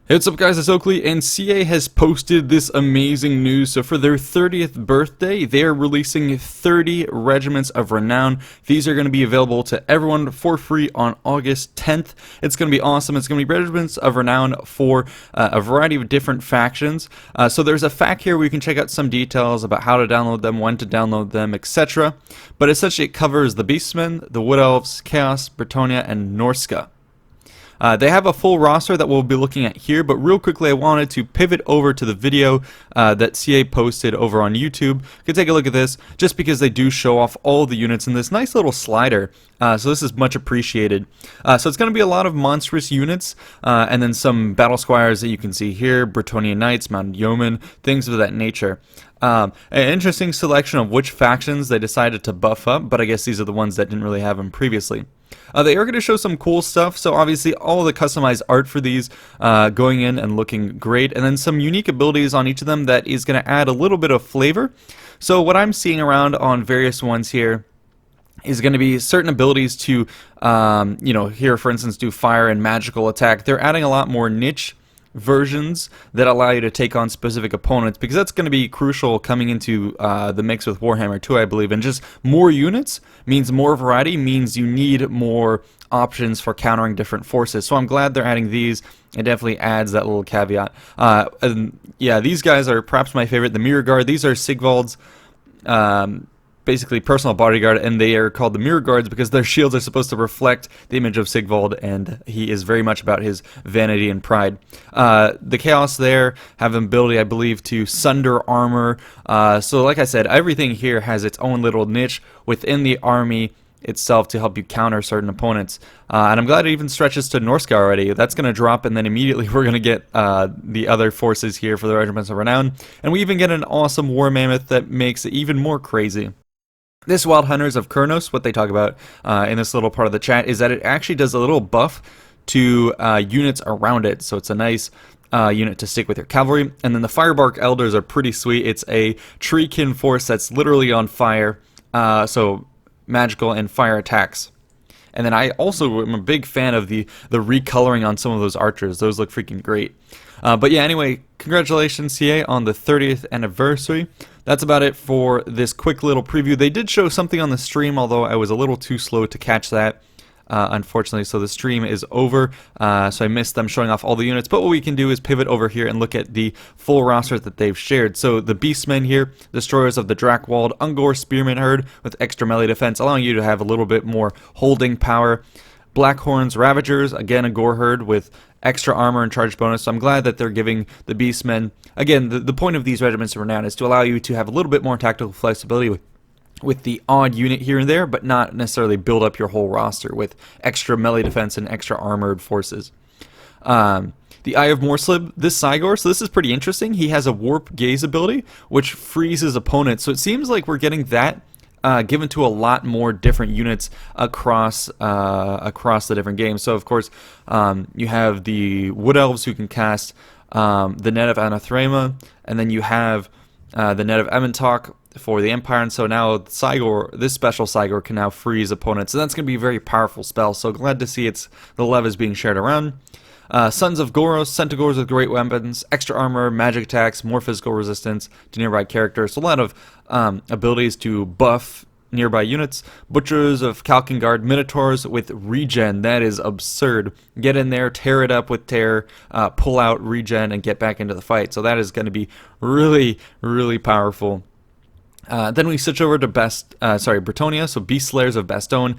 Hey, what's up guys, it's Oakley, and CA has posted this amazing news. So for their 30th birthday, they are releasing 30 Regiments of Renown. These are going to be available to everyone for free on August 10th. It's going to be awesome. It's going to be Regiments of Renown for a variety of different factions. So there's a fact here where you can check out some details about how to download them, when to download them, etc. But essentially it covers the Beastmen, the Wood Elves, Chaos, Bretonnia, and Norska. They have a full roster that we'll be looking at here, but real quickly I wanted to pivot over to the video that CA posted over on YouTube. You can take a look at this, just because they do show off all the units in this nice little slider, so this is much appreciated. So it's going to be a lot of monstrous units, and then some battle squires that you can see here, Bretonnia Knights, Mounted Yeomen, things of that nature. An interesting selection of which factions they decided to buff up, but I guess these are the ones that didn't really have them previously. They are going to show some cool stuff, so obviously all the customized art for these going in and looking great, and then some unique abilities on each of them that is going to add a little bit of flavor. So what I'm seeing around on various ones here is going to be certain abilities to, here for instance do fire and magical attack. They're adding a lot more niche versions that allow you to take on specific opponents, because that's going to be crucial coming into the mix with Warhammer 2, I believe. And just more units means more variety, means you need more options for countering different forces. So I'm glad they're adding these. It definitely adds that little caveat. And yeah, these guys are perhaps my favorite. The Mirror Guard. These are Sigvald's basically personal bodyguard, and they are called the Mirror Guards because their shields are supposed to reflect the image of Sigvald, and he is very much about his vanity and pride. The Chaos there have an ability, I believe, to sunder armor. So like I said, everything here has its own little niche within the army itself to help you counter certain opponents. And I'm glad it even stretches to Norska already. That's going to drop, and then immediately we're going to get the other forces here for the Regiments of Renown. And we even get an awesome War Mammoth that makes it even more crazy. This Wild Hunters of Kurnos, what they talk about in this little part of the chat, is that it actually does a little buff to units around it. So it's a nice unit to stick with your cavalry. And then the Firebark Elders are pretty sweet. It's a treekin force that's literally on fire, so magical and fire attacks. And then I also am a big fan of the recoloring on some of those archers. Those look freaking great. But yeah, anyway, congratulations CA on the 30th anniversary. That's about it for this quick little preview. They did show something on the stream, although I was a little too slow to catch that, unfortunately. So the stream is over, so I missed them showing off all the units. But what we can do is pivot over here and look at the full roster that they've shared. So the Beastmen here, Destroyers of the Drakewald, Ungor Spearman Herd with extra melee defense, allowing you to have a little bit more holding power. Blackhorns Ravagers, again a Gore Herd with extra armor and charge bonus. So I'm glad that they're giving the Beastmen, again, the point of these Regiments of Renown is to allow you to have a little bit more tactical flexibility with the odd unit here and there, but not necessarily build up your whole roster with extra melee defense and extra armored forces. The Eye of Morslib, this Cygor, so this is pretty interesting. He has a Warp Gaze ability, which freezes opponents. So it seems like we're getting that given to a lot more different units across the different games. So of course, you have the Wood Elves who can cast the Net of Anathrema, and then you have the Net of Ementok for the Empire, and so now Cygor, this special Cygor, can now freeze opponents, and that's going to be a very powerful spell. So glad to see the love is being shared around. Sons of Goros, Centaurs with great weapons, extra armor, magic attacks, more physical resistance to nearby characters. So a lot of abilities to buff nearby units. Butchers of Kalkengard, Minotaurs with regen. That is absurd. Get in there, tear it up with terror, pull out regen, and get back into the fight. So that is going to be really, really powerful. Then we switch over to Bretonnia, so Beast Slayers of Bastogne.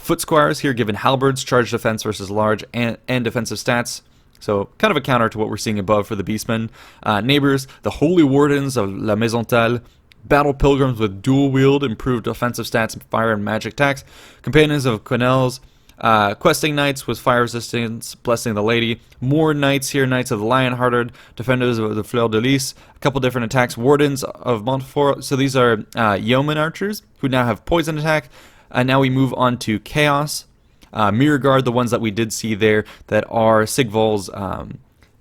Foot Squires here given halberds, charge defense versus large, and defensive stats. So kind of a counter to what we're seeing above for the Beastmen. Neighbors, the Holy Wardens of La Maisontal. Battle Pilgrims with dual wield, improved offensive stats, fire and magic attacks. Companions of Quenelles. Questing Knights with fire resistance, Blessing the Lady. More Knights here, Knights of the Lionhearted, Defenders of the Fleur de Lis, a couple different attacks. Wardens of Montfort, so these are Yeoman Archers, who now have poison attack. Now we move on to Chaos. Mirror Guard, the ones that we did see there, that are Sigvald's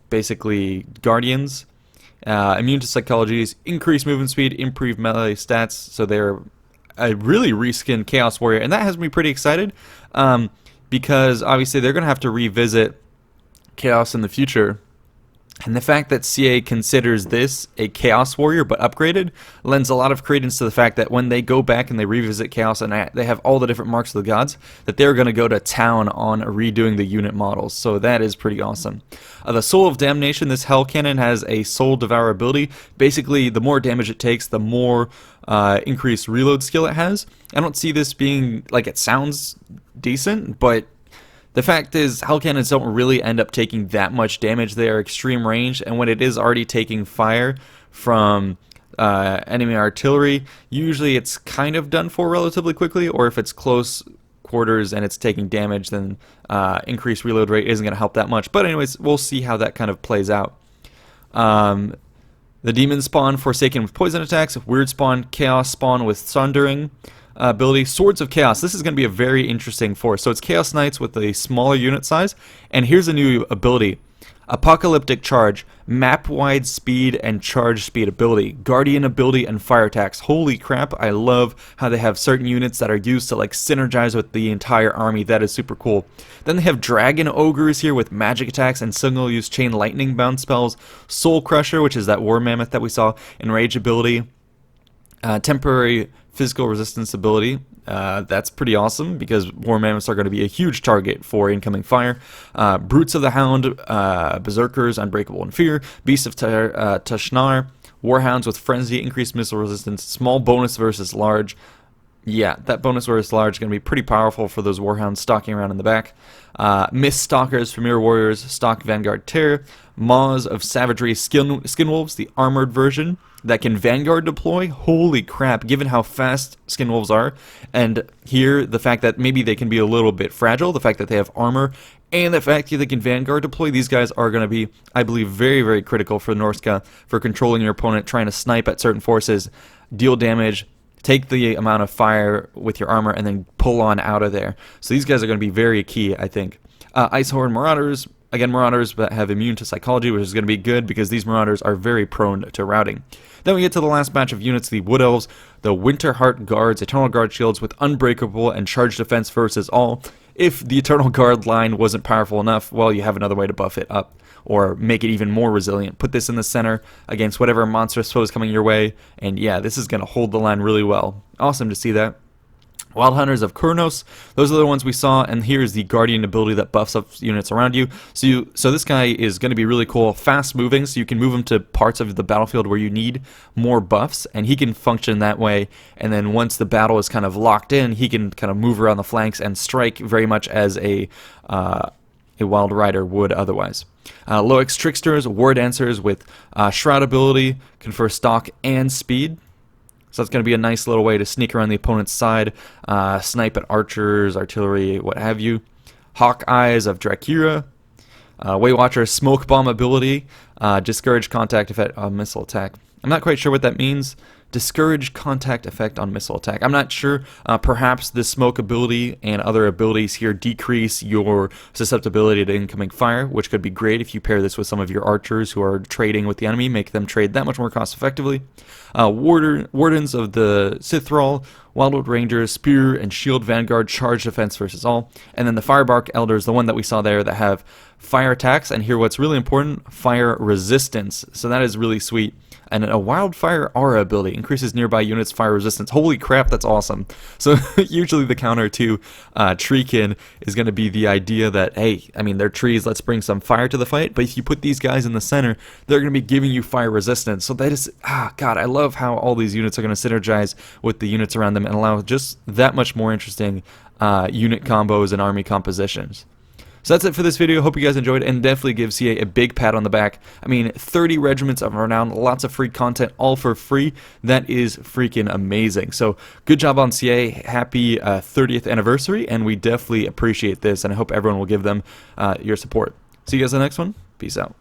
basically Guardians. Immune to Psychologies, increased movement speed, improved melee stats, so they're a really reskinned Chaos Warrior, and that has me pretty excited. Because obviously they're going to have to revisit Chaos in the future And the fact that CA considers this a Chaos Warrior but upgraded lends a lot of credence to the fact that when they go back and they revisit Chaos and they have all the different marks of the gods, that they're going to go to town on redoing the unit models. So that is pretty awesome. The Soul of Damnation, this Hell Cannon has a Soul Devour ability. Basically, the more damage it takes, the more increased reload skill it has. I don't see this being, like, it sounds decent, but the fact is, Hell Cannons don't really end up taking that much damage. They are extreme range, and when it is already taking fire from enemy artillery, usually it's kind of done for relatively quickly, or if it's close quarters and it's taking damage, then increased reload rate isn't going to help that much. But anyways, we'll see how that kind of plays out. The Demon Spawn, Forsaken with poison attacks, Weird Spawn, Chaos Spawn with Sundering ability, Swords of Chaos. This is going to be a very interesting force. So it's Chaos Knights with a smaller unit size, and here's a new ability. Apocalyptic Charge, map-wide speed and charge speed ability, Guardian ability, and fire attacks. Holy crap, I love how they have certain units that are used to like synergize with the entire army. That is super cool. Then they have Dragon Ogres here with magic attacks and single-use chain lightning bound spells, Soul Crusher, which is that War Mammoth that we saw, Enrage ability, temporary physical resistance ability. That's pretty awesome because War Mammoths are going to be a huge target for incoming fire. Brutes of the Hound, Berserkers, Unbreakable in Fear, Beasts of Tashnar, Warhounds with Frenzy, increased missile resistance, small bonus versus large. Yeah, that bonus versus large is going to be pretty powerful for those Warhounds stalking around in the back. Mist Stalkers, Premier Warriors, Stock Vanguard Terror, Maws of Savagery, Skinwolves, the armored version that can Vanguard deploy. Holy crap, given how fast Skinwolves are, and here the fact that maybe they can be a little bit fragile, the fact that they have armor, and the fact that they can Vanguard deploy, these guys are going to be, I believe, very, very critical for Norska for controlling your opponent, trying to snipe at certain forces, deal damage, take the amount of fire with your armor, and then pull on out of there. So these guys are going to be very key, I think. Icehorn Marauders, again Marauders, but have immune to psychology, which is going to be good because these Marauders are very prone to routing. Then we get to the last batch of units, the Wood Elves, the Winterheart Guards, Eternal Guard shields with Unbreakable and Charge Defense versus all. If the Eternal Guard line wasn't powerful enough, well, you have another way to buff it up or make it even more resilient. Put this in the center against whatever monstrous foe is coming your way, and yeah, this is going to hold the line really well. Awesome to see that. Wild Hunters of Kurnos, those are the ones we saw, and here's the Guardian ability that buffs up units around you. So this guy is going to be really cool, fast moving, so you can move him to parts of the battlefield where you need more buffs, and he can function that way, and then once the battle is kind of locked in, he can kind of move around the flanks and strike very much as a Wild Rider would otherwise. Loex Tricksters, War Dancers with Shroud ability, confer stock and speed. So that's going to be a nice little way to sneak around the opponent's side, snipe at archers, artillery, what have you. Hawk Eyes of Dracura. Waywatcher Smoke Bomb ability, discourage contact effect on missile attack. I'm not quite sure what that means. Discourage contact effect on missile attack. I'm not sure. Perhaps the smoke ability and other abilities here decrease your susceptibility to incoming fire, which could be great if you pair this with some of your archers who are trading with the enemy, make them trade that much more cost effectively. Wardens of the Sithrall, Wildwood Rangers, Spear and Shield Vanguard, Charge Defense versus all. And then the Firebark Elders, the one that we saw there, that have fire attacks, and here what's really important, fire resistance. So that is really sweet. And a Wildfire Aura ability, increases nearby units' fire resistance. Holy crap, that's awesome. So usually the counter to Treekin is going to be the idea that, hey, I mean, they're trees, let's bring some fire to the fight, but if you put these guys in the center, they're going to be giving you fire resistance. So that is, God, I love how all these units are going to synergize with the units around them and allow just that much more interesting unit combos and army compositions. So that's it for this video. Hope you guys enjoyed, and definitely give CA a big pat on the back. I mean, 30 regiments of Renown, lots of free content, all for free. That is freaking amazing. So good job on CA. Happy 30th anniversary, and we definitely appreciate this, and I hope everyone will give them your support. See you guys in the next one. Peace out.